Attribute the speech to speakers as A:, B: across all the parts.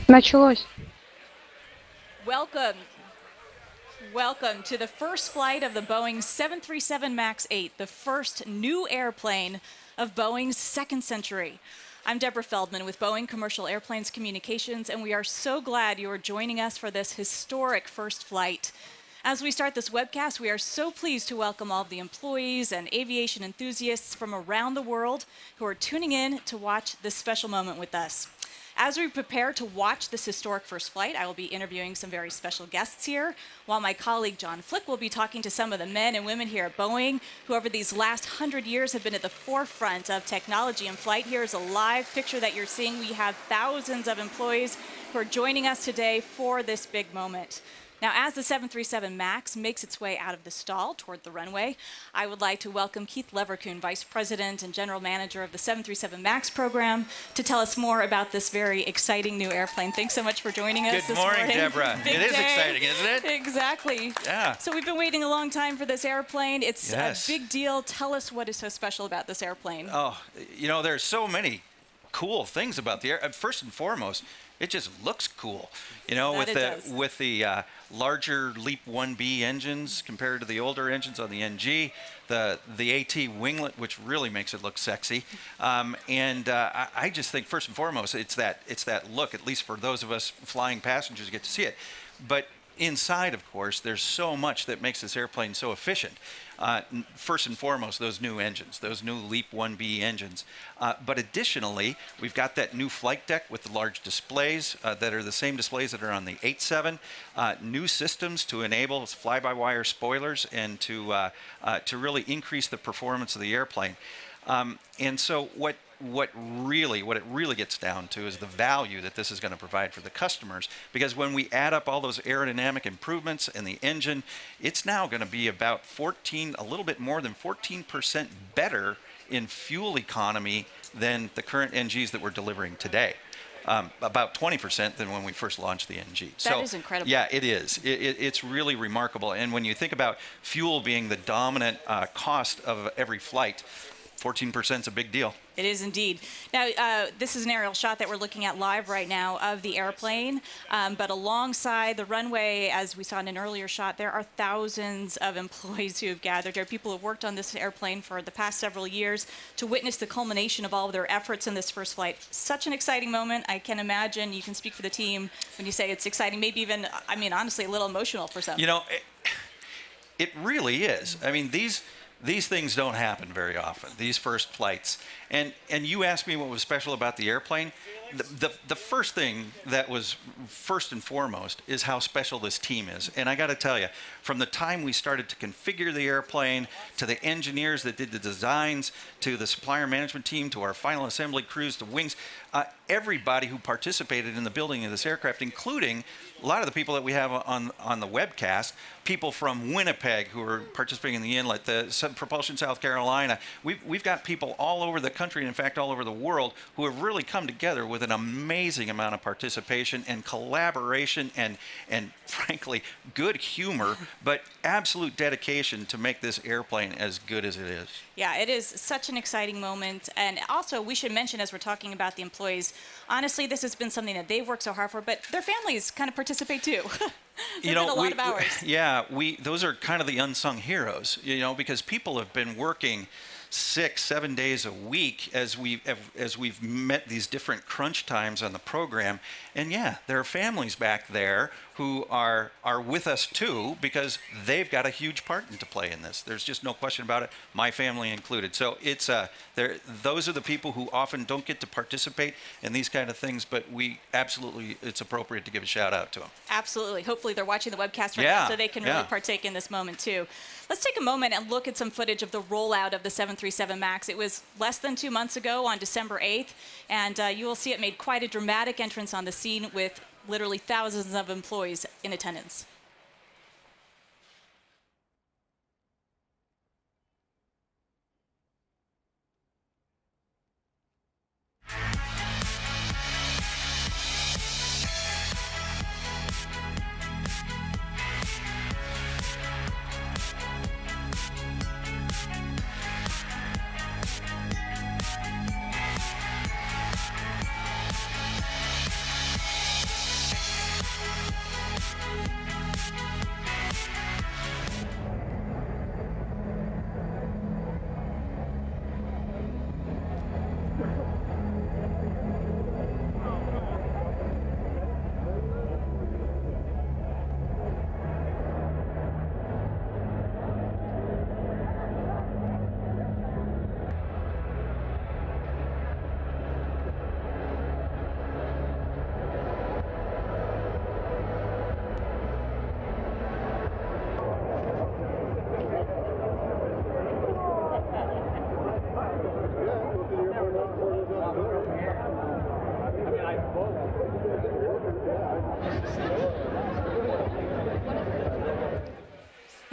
A: Началось.
B: Welcome. Welcome to the first flight of the Boeing 737 MAX 8, the first new airplane of Boeing's second century. I'm Deborah Feldman with Boeing Commercial Airplanes Communications, and we are so glad you are joining us for this historic first flight. As we start this webcast, we are so pleased to welcome all of the employees and aviation enthusiasts from around the world who are tuning in to watch this special moment with us. As we prepare to watch this historic first flight, I will be interviewing some very special guests here, while my colleague John Flick will be talking to some of the men and women here at Boeing who over these last 100 years have been at the forefront of technology in flight. Here is a live picture that you're seeing. We have thousands of employees who are joining us today for this big moment. Now, as the 737 MAX makes its way out of the stall toward the runway, I would like to welcome Keith Leverkuhn, Vice President and General Manager of the 737 MAX program, to tell us more about this very exciting new airplane. Thanks so much for joining us this morning.
C: Good morning, Deborah. It is exciting, isn't it?
B: Exactly.
C: Yeah.
B: So we've been waiting a long time for this airplane. It's
C: Yes.
B: a big deal. Tell us what is so special about this airplane.
C: Oh, you know, there's so many cool things about the air. First and foremost, it just looks cool. You know, with the larger LEAP 1B engines compared to the older engines on the NG, the AT winglet, which really makes it look sexy. I just think first and foremost, it's that look. At least for those of us flying passengers, get to see it. But inside, of course, there's so much that makes this airplane so efficient. First and foremost, those new engines, those new LEAP 1B engines. But additionally, we've got that new flight deck with the large displays that are the same displays that are on the 87. New systems to enable fly-by-wire spoilers and to really increase the performance of the airplane. And so what it really gets down to is the value that this is going to provide for the customers, because when we add up all those aerodynamic improvements in the engine, it's now going to be about a little bit more than 14% better in fuel economy than the current NGs that we're delivering today. About 20% than when we first launched the NG.
B: That is incredible.
C: Yeah, it is. It's really remarkable. And when you think about fuel being the dominant cost of every flight, 14% is a big deal.
B: It is indeed. Now, this is an aerial shot that we're looking at live right now of the airplane, but alongside the runway, as we saw in an earlier shot, there are thousands of employees who have gathered. There are people who have worked on this airplane for the past several years to witness the culmination of all of their efforts in this first flight. Such an exciting moment. I can imagine you can speak for the team when you say it's exciting, maybe even, I mean, honestly, a little emotional for some.
C: You know, it really is. I mean, these things don't happen very often, these first flights. And you asked me what was special about the airplane. The first thing that was first and foremost is how special this team is. And I got to tell you, from the time we started to configure the airplane, to the engineers that did the designs, to the supplier management team, to our final assembly crews, to wings, everybody who participated in the building of this aircraft, including a lot of the people that we have on the webcast, people from Winnipeg who are participating in the inlet, the Propulsion South Carolina. We've got people all over the country, and in fact all over the world, who have really come together with an amazing amount of participation and collaboration and frankly good humor, but absolute dedication to make this airplane as good as it is.
B: Yeah, it is such an exciting moment. And also, we should mention, as we're talking about the employees, honestly, this has been something that they've worked so hard for, but their families kind of participate too. There's been a lot of hours.
C: Yeah, those are kind of the unsung heroes, you know, because people have been working 6-7 days a week as we've met these different crunch times on the program. And yeah, there are families back there who are with us too, because they've got a huge part to play in this. There's just no question about it, my family included. So it's those are the people who often don't get to participate in these kind of things, but it's appropriate to give a shout out to them.
B: Absolutely. Hopefully they're watching the webcast right now so they can really partake in this moment too. Let's take a moment and look at some footage of the rollout of the 737 MAX. It was less than 2 months ago on December 8th, and you will see it made quite a dramatic entrance on the scene with literally thousands of employees in attendance.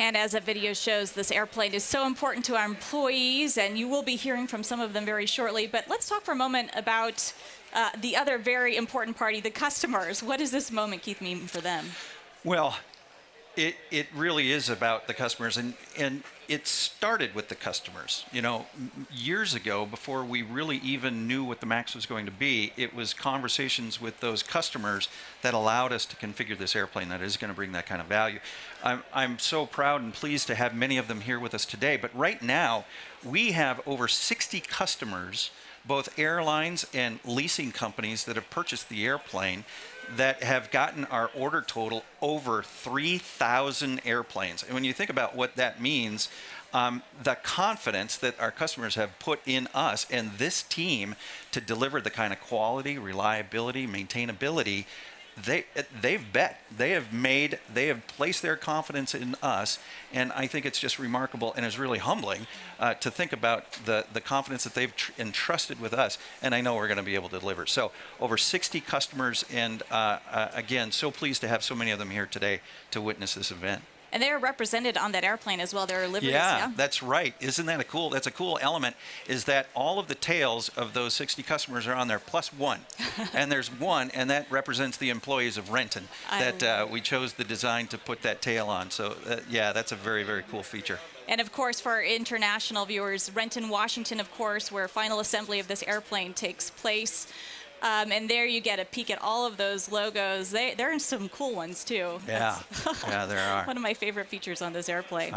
B: And as that video shows, this airplane is so important to our employees, and you will be hearing from some of them very shortly. But let's talk for a moment about the other very important party, the customers. What does this moment, Keith, mean for them?
C: Well, it really is about the customers, and it started with the customers. You know, years ago, before we really even knew what the MAX was going to be, it was conversations with those customers that allowed us to configure this airplane that is going to bring that kind of value. I'm so proud and pleased to have many of them here with us today, but right now we have over 60 customers, both airlines and leasing companies, that have purchased the airplane, that have gotten our order total over 3,000 airplanes. And when you think about what that means, the confidence that our customers have put in us and this team to deliver the kind of quality, reliability, maintainability, they've bet. They have placed their confidence in us, and I think it's just remarkable and is really humbling to think about the confidence that they've entrusted with us, and I know we're going to be able to deliver. So over 60 customers, and again, so pleased to have so many of them here today to witness this event.
B: And they're represented on that airplane as well. They're liveries,
C: yeah, that's right. Isn't that that's a cool element, is that all of the tails of those 60 customers are on there, plus one. And there's one, and that represents the employees of Renton that we chose the design to put that tail on. So, yeah, that's a very, very cool feature.
B: And of course, for our international viewers, Renton, Washington, of course, where final assembly of this airplane takes place. And there you get a peek at all of those logos. There are some cool ones, too.
C: Yeah, yeah, there are.
B: One of my favorite features on this airplane.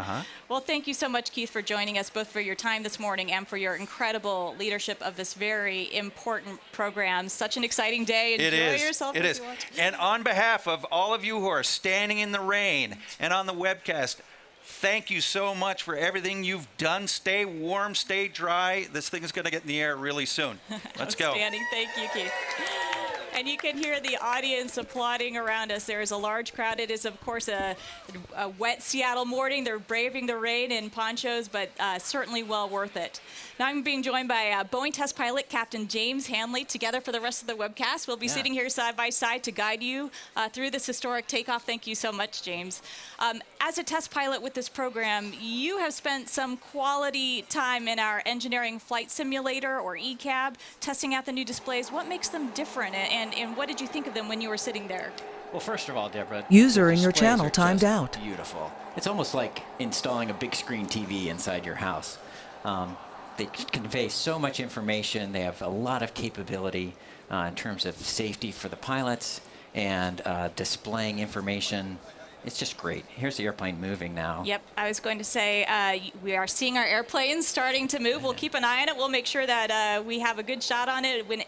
B: Well, thank you so much, Keith, for joining us, both for your time this morning and for your incredible leadership of this very important program. Such an exciting day. Enjoy yourself.
C: It is. And on behalf of all of you who are standing in the rain and on the webcast, thank you so much for everything you've done. Stay warm, stay dry. This thing is going to get in the air really soon. Let's go.
B: Outstanding. Thank you, Keith. And you can hear the audience applauding around us. There is a large crowd. It is, of course, a wet Seattle morning. They're braving the rain in ponchos, but certainly well worth it. Now I'm being joined by Boeing test pilot Captain James Hanley. Together for the rest of the webcast, we'll be sitting here side by side to guide you through this historic takeoff. Thank you so much, James. As a test pilot with this program, you have spent some quality time in our engineering flight simulator, or ECAB, testing out the new displays. What makes them different, and what did you think of them when you were sitting there?
A: Well, first of all, Deborah,
D: user in your channel timed out.
A: Beautiful. It's almost like installing a big screen TV inside your house. They convey so much information. They have a lot of capability in terms of safety for the pilots and displaying information. It's just great. Here's the airplane moving now.
B: Yep, I was going to say we are seeing our airplanes starting to move. We'll keep an eye on it. We'll make sure that we have a good shot on it when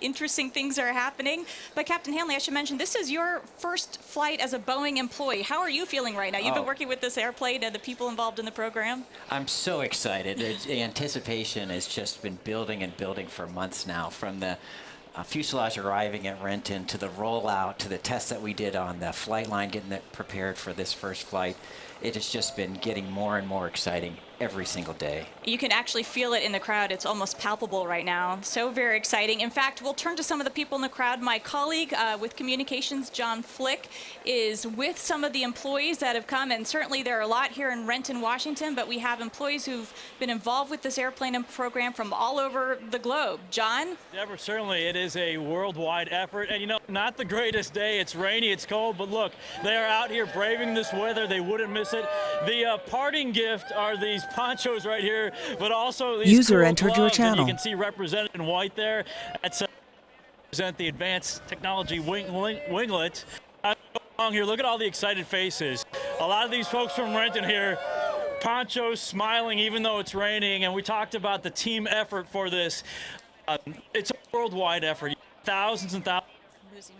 B: interesting things are happening. But Captain Hanley, I should mention, this is your first flight as a Boeing employee. How are you feeling right now? You've been working with this airplane and the people involved in the program.
A: I'm so excited. The anticipation has just been building and building for months now, from the fuselage arriving at Renton to the rollout to the tests that we did on the flight line, getting it prepared for this first flight. It has just been getting more and more exciting every single day.
B: You can actually feel it in the crowd. It's almost palpable right now. So very exciting. In fact, we'll turn to some of the people in the crowd. My colleague with communications, John Flick, is with some of the employees that have come, and certainly there are a lot here in Renton, Washington, but we have employees who've been involved with this airplane program from all over the globe. John?
E: Deborah, certainly it is a worldwide effort, and you know, not the greatest day. It's rainy, it's cold, but look, they are out here braving this weather. They wouldn't miss it. The parting gift are these ponchos right here, but also these
D: user
E: cool
D: entered
E: gloves,
D: your channel.
E: and you can see represented in white there. That's represent the advanced technology winglet. Along here, look at all the excited faces. A lot of these folks from Renton here, ponchos, smiling even though it's raining, and we talked about the team effort for this. It's a worldwide effort. Thousands and thousands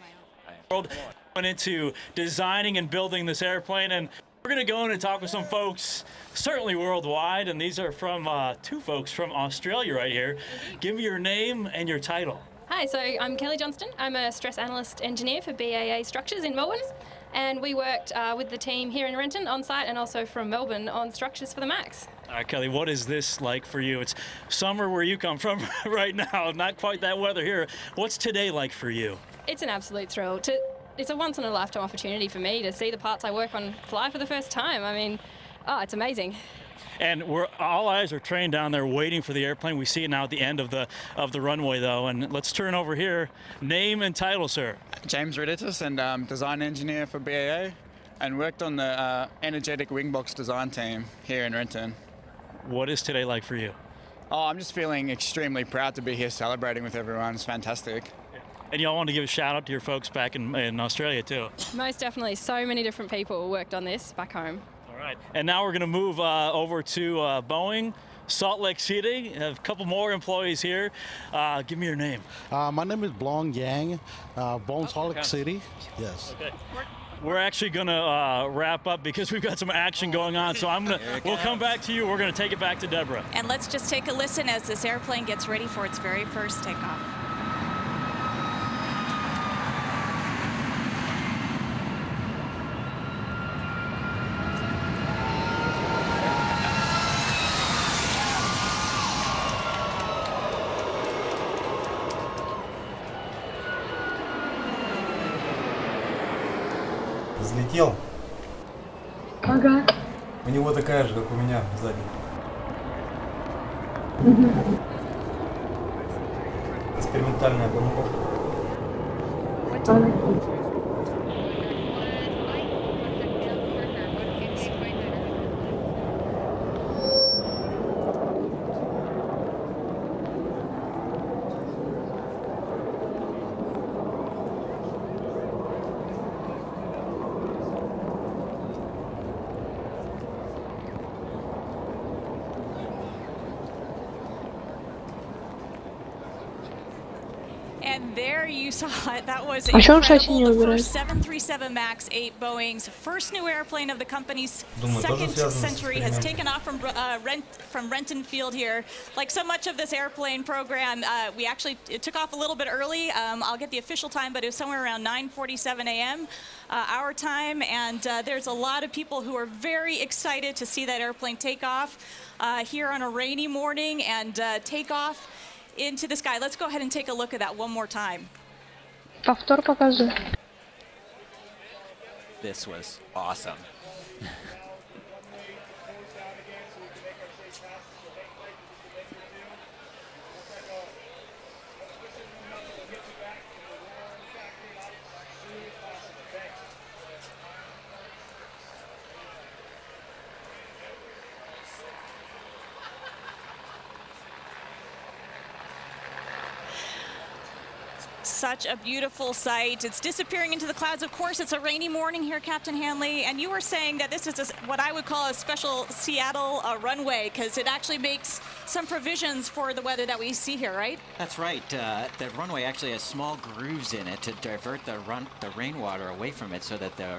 E: went into designing and building this airplane, and we're going to go in and talk with some folks, certainly worldwide, and these are from two folks from Australia right here. Give me your name and your title.
F: Hi, so I'm Kelly Johnston. I'm a stress analyst engineer for BAA Structures in Melbourne, and we worked with the team here in Renton on site and also from Melbourne on structures for the MAX.
E: All right, Kelly, what is this like for you? It's summer where you come from right now, not quite that weather here. What's today like for you?
F: It's an absolute thrill. It's a once-in-a-lifetime opportunity for me to see the parts I work on fly for the first time. I mean, Oh, it's amazing.
E: And all eyes are trained down there waiting for the airplane. We see it now at the end of the runway, though. And let's turn over here. Name and title, sir.
G: James Reditus, and design engineer for BAA, and worked on the energetic wing box design team here in Renton.
E: What is today like for you?
G: Oh, I'm just feeling extremely proud to be here celebrating with everyone. It's fantastic.
E: And y'all want to give a shout out to your folks back in Australia too.
F: Most definitely. So many different people worked on this back home.
E: All right. And now we're going to move over to Boeing, Salt Lake City. Have a couple more employees here. Give me your name.
H: My name is Blong Yang, Boeing Salt Lake City. Yes.
E: Okay. We're actually going to wrap up because we've got some action going on. So we'll come back to you. We're going to take it back to Deborah.
B: And let's just take a listen as this airplane gets ready for its very first takeoff.
I: Взлетел?
J: Ага.
I: У него такая же, как у меня, сзади. Экспериментальная планировка.
B: And there you saw it. That was
J: А что он, кстати,
B: incredible.
J: не
B: The
J: выбирает?
B: first 737 MAX 8 Boeing's first new airplane of the company's
I: Думаю, тоже
B: second
I: связано с
B: century has
I: экспериментом.
B: taken off from Renton Field here. Like so much of this airplane program, it took off a little bit early. I'll get the official time, but it was somewhere around 9:47 a.m. Our time, and there's a lot of people who are very excited to see that airplane take off here on a rainy morning and take off into the sky. Let's go ahead and take a look at that one more time.
J: Повтор покажи.
A: This was awesome.
B: Such a beautiful sight. It's disappearing into the clouds. Of course, it's a rainy morning here, Captain Hanley, and you were saying that this is what I would call a special Seattle runway because it actually makes some provisions for the weather that we see here, right?
A: That's right. The runway actually has small grooves in it to divert the rainwater away from it so that the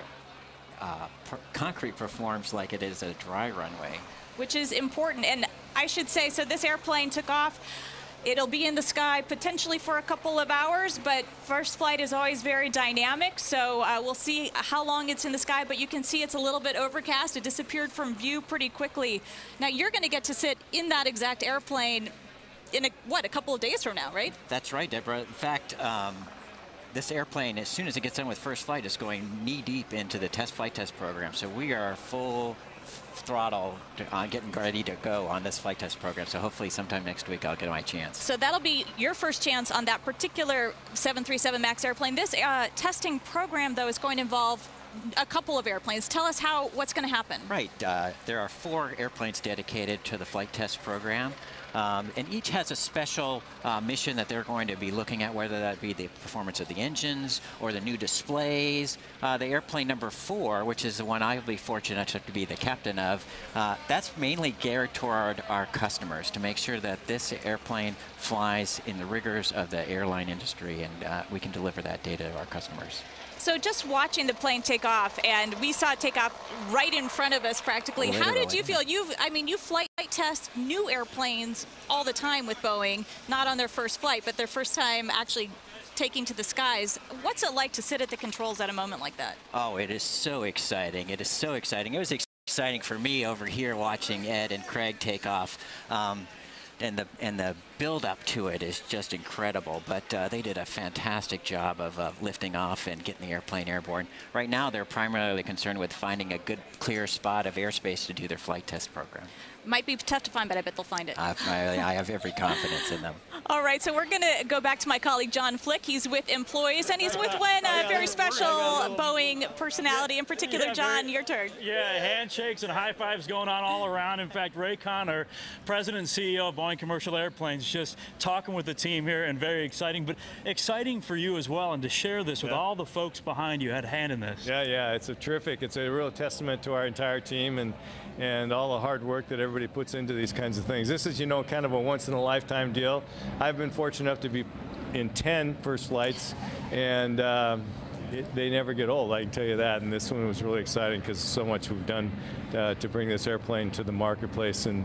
A: concrete performs like it is a dry runway.
B: Which is important. And I should say, so this airplane took off. It'll be in the sky potentially for a couple of hours, but first flight is always very dynamic, so we'll see how long it's in the sky, but you can see it's a little bit overcast. It disappeared from view pretty quickly. Now, you're going to get to sit in that exact airplane in, a couple of days from now, right?
A: That's right, Deborah. In fact, this airplane, as soon as it gets done with first flight, is going knee-deep into the flight test program, so we are full throttle on getting ready to go on this flight test program. So hopefully sometime next week I'll get my chance.
B: So that'll be your first chance on that particular 737 MAX airplane. This testing program, though, is going to involve a couple of airplanes. Tell us what's going to happen.
A: Right. There are 4 airplanes dedicated to the flight test program. And each has a special mission that they're going to be looking at, whether that be the performance of the engines or the new displays. The airplane number 4, which is the one I'll be fortunate to be the captain of, that's mainly geared toward our customers to make sure that this airplane flies in the rigors of the airline industry, and we can deliver that data to our customers.
B: So just watching the plane take off, and we saw it take off right in front of us practically.
A: Literally.
B: How did you feel? You flight test new airplanes all the time with Boeing, not on their first flight, but their first time actually taking to the skies. What's it like to sit at the controls at a moment like that?
A: Oh, it is so exciting. It is so exciting. It was exciting for me over here watching Ed and Craig take off. And the build up to it is just incredible, but they did a fantastic job of lifting off and getting the airplane airborne. Right now, they're primarily concerned with finding a good, clear spot of airspace to do their flight test program.
B: Might be tough to find, but I bet they'll find it.
A: I have every confidence in them.
B: All right, so we're going to go back to my colleague John Flick. He's with employees, and he's with one very special Boeing personality in particular. John, your turn.
E: Yeah, handshakes and high fives going on all around. In fact, Ray Connor, President and CEO of Boeing Commercial Airplanes, just talking with the team here, and very exciting. But exciting for you as well, and to share this with all the folks behind you had a hand in this.
K: Yeah, it's a terrific. It's a real testament to our entire team and all the hard work that everybody puts into these kinds of things. This is, you know, kind of a once-in-a-lifetime deal. I've been fortunate enough to be in 10 first flights, and they never get old, I can tell you that. And this one was really exciting because so much we've done to bring this airplane to the marketplace. And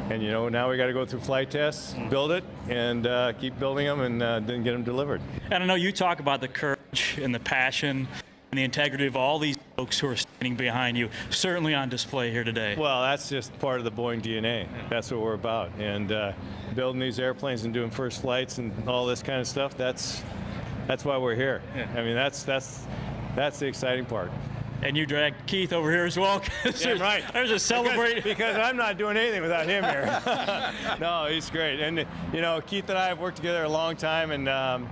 K: you know, now we got to go through flight tests, build it, and keep building them, and then get them delivered.
E: And I know you talk about the courage and the passion and the integrity of all these folks who are standing behind you, certainly on display here today.
K: Well, that's just part of the Boeing DNA. That's what we're about. And building these airplanes and doing first flights and all this kind of stuff, that's why we're here. Yeah. I mean, that's the exciting part.
E: And you dragged Keith over here as well.
K: Yeah, right.
E: There's a celebration.
K: Because I'm not doing anything without him here. No, he's great. And, you know, Keith and I have worked together a long time, and,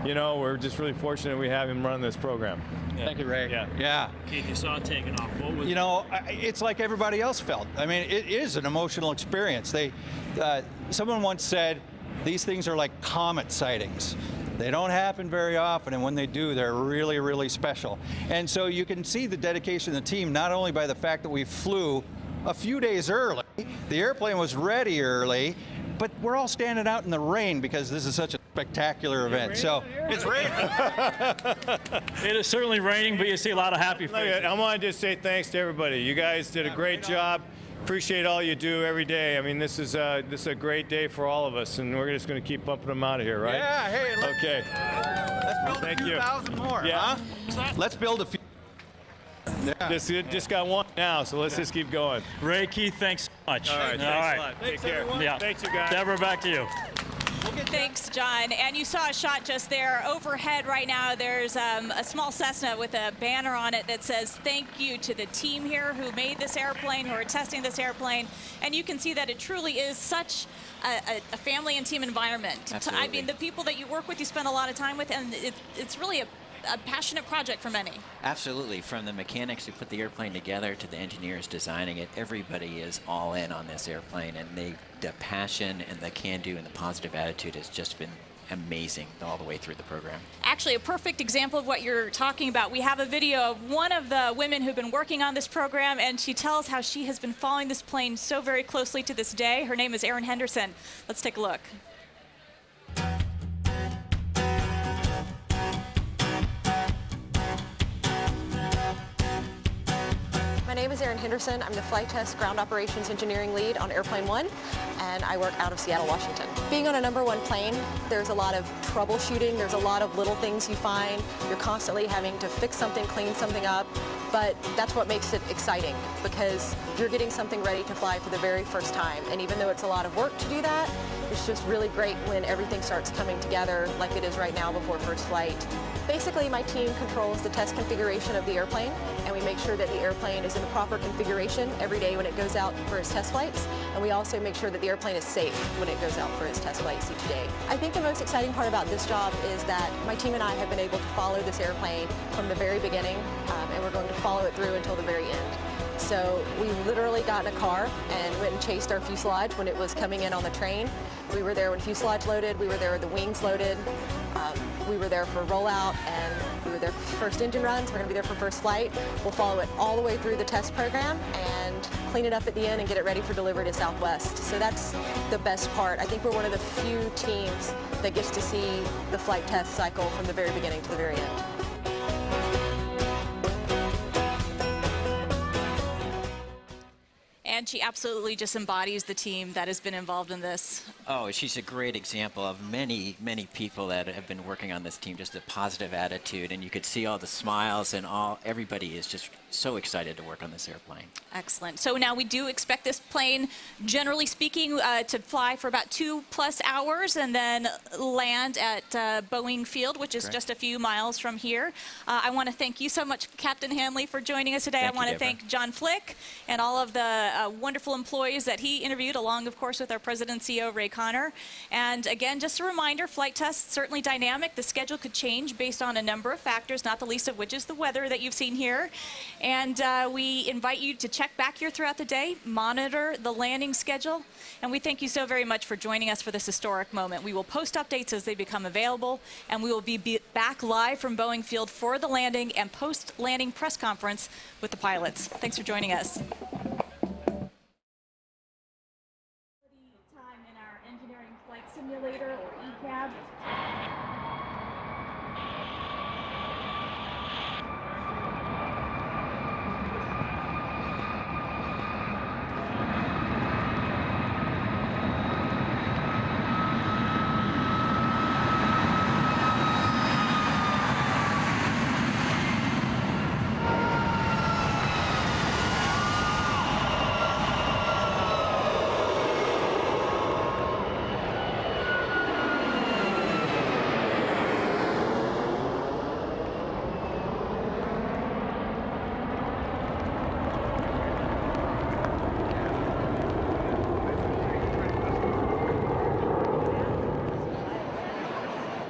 K: you know, we're just really fortunate we have him run this program.
L: Yeah. Thank you, Ray.
E: Yeah. Keith, you saw it taking off. What was
L: it's like everybody else felt. I mean, it is an emotional experience. Someone once said, these things are like comet sightings. They don't happen very often, and when they do, they're really, really special. And so you can see the dedication of the team, not only by the fact that we flew a few days early, the airplane was ready early, but we're all standing out in the rain because this is such a spectacular event. So it's raining.
E: It is certainly raining, but you see a lot of happy faces.
K: I want to just say thanks to everybody. You guys did a great job. Appreciate all you do every day. I mean, this is a great day for all of us, and we're just going to keep bumping them out of here, right?
L: Yeah. Hey.
K: Okay.
L: Let's build a few thousand more.
K: Yeah.
L: Huh? Let's build a few.
K: Yeah. Just got one now, so let's just keep going.
E: Ray, Keith, thanks so much.
K: All right.
E: Thanks a lot.
K: Take care.
E: Yeah.
K: Thanks, you guys.
E: Deborah, back to you.
B: Thanks, John. And you saw a shot just there. Overhead right now, there's a small Cessna with a banner on it that says, thank you to the team here who made this airplane, who are testing this airplane. And you can see that it truly is such a family and team environment.
A: Absolutely.
B: I mean, the people that you work with, you spend a lot of time with, and it's really a passionate project for many.
A: Absolutely. From the mechanics who put the airplane together to the engineers designing it, everybody is all in on this airplane, and the passion and the can-do and the positive attitude has just been amazing all the way through the program.
B: Actually, a perfect example of what you're talking about. We have a video of one of the women who've been working on this program, and she tells how she has been following this plane so very closely to this day. Her name is Erin Henderson. Let's take a look.
M: My name is Erin Henderson. I'm the Flight Test Ground Operations Engineering Lead on Airplane 1, and I work out of Seattle, Washington. Being on a #1 plane, there's a lot of troubleshooting. There's a lot of little things you find. You're constantly having to fix something, clean something up, but that's what makes it exciting, because you're getting something ready to fly for the very first time. And even though it's a lot of work to do that, it's just really great when everything starts coming together like it is right now before first flight. Basically, my team controls the test configuration of the airplane, and we make sure that the airplane is in the proper configuration every day when it goes out for its test flights, and we also make sure that the airplane is safe when it goes out for its test flights each day. I think the most exciting part about this job is that my team and I have been able to follow this airplane from the very beginning, and we're going to follow it through until the very end. So we literally got in a car and went and chased our fuselage when it was coming in on the train. We were there when fuselage loaded, we were there with the wings loaded, we were there for rollout, and we were there for first engine runs. We're going to be there for first flight. We'll follow it all the way through the test program and clean it up at the end and get it ready for delivery to Southwest. So that's the best part. I think we're one of the few teams that gets to see the flight test cycle from the very beginning to the very end.
B: And she absolutely just embodies the team that has been involved in this.
A: Oh, she's a great example of many, many people that have been working on this team, just a positive attitude, and you could see all the smiles and everybody is just so excited to work on this airplane.
B: Excellent. So now we do expect this plane, generally speaking, to fly for about 2+ hours and then land at Boeing Field, which is just a few miles from here. I want to thank you so much, Captain Hanley, for joining us today. I want to thank John Flick and all of the wonderful employees that he interviewed, along, of course, with our President and CEO, Ray Connor. And again, just a reminder, flight tests certainly dynamic. The schedule could change based on a number of factors, not the least of which is the weather that you've seen here. And we invite you to check back here throughout the day, monitor the landing schedule, and we thank you so very much for joining us for this historic moment. We will post updates as they become available, and we will be back live from Boeing Field for the landing and post-landing press conference with the pilots. Thanks for joining us. Time in our engineering flight simulator, or ECAB.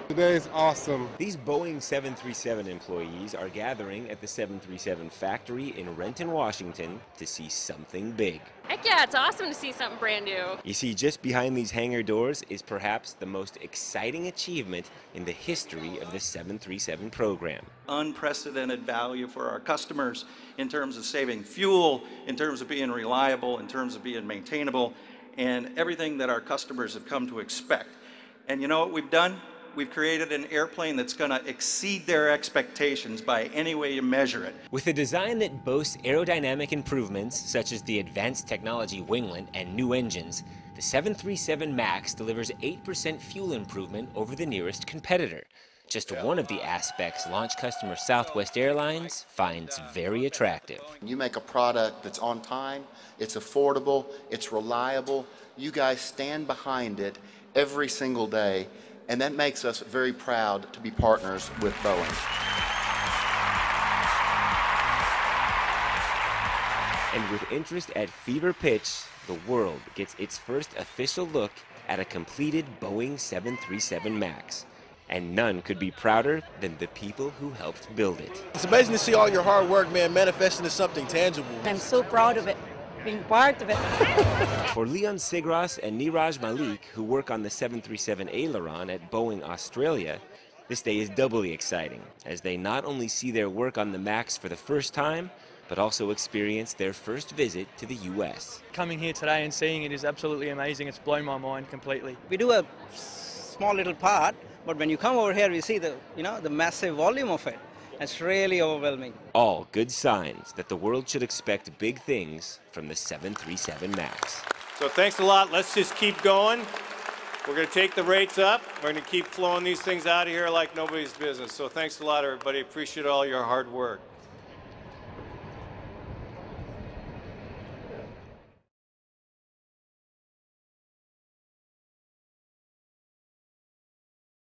N: Today is awesome. These Boeing 737 employees are gathering at the 737 factory in Renton, Washington to see something big.
O: Heck yeah, it's awesome to see something brand new.
N: You see, just behind these hangar doors is perhaps the most exciting achievement in the history of the 737 program.
P: Unprecedented value for our customers in terms of saving fuel, in terms of being reliable, in terms of being maintainable, and everything that our customers have come to expect. And you know what we've done? We've created an airplane that's going to exceed their expectations by any way you measure it.
N: With a design that boasts aerodynamic improvements, such as the advanced technology winglet and new engines, the 737 MAX delivers 8% fuel improvement over the nearest competitor. Just one of the aspects launch customer Southwest Airlines finds very attractive.
Q: You make a product that's on time, it's affordable, it's reliable. You guys stand behind it every single day. And that makes us very proud to be partners with Boeing.
N: And with interest at fever pitch, the world gets its first official look at a completed Boeing 737 MAX. And none could be prouder than the people who helped build it.
R: It's amazing to see all your hard work, man, manifest into something tangible.
S: I'm so proud of it, being part of it.
N: For Leon Sigros and Niraj Malik, who work on the 737 Aileron at Boeing Australia, this day is doubly exciting, as they not only see their work on the MAX for the first time, but also experience their first visit to the U.S.
T: Coming here today and seeing it is absolutely amazing. It's blown my mind completely.
U: We do a small little part, but when you come over here, we see the massive volume of it. It's really overwhelming.
N: All good signs that the world should expect big things from the 737 MAX.
K: So thanks a lot. Let's just keep going. We're going to take the rates up. We're going to keep flowing these things out of here like nobody's business. So thanks a lot, everybody. Appreciate all your hard work.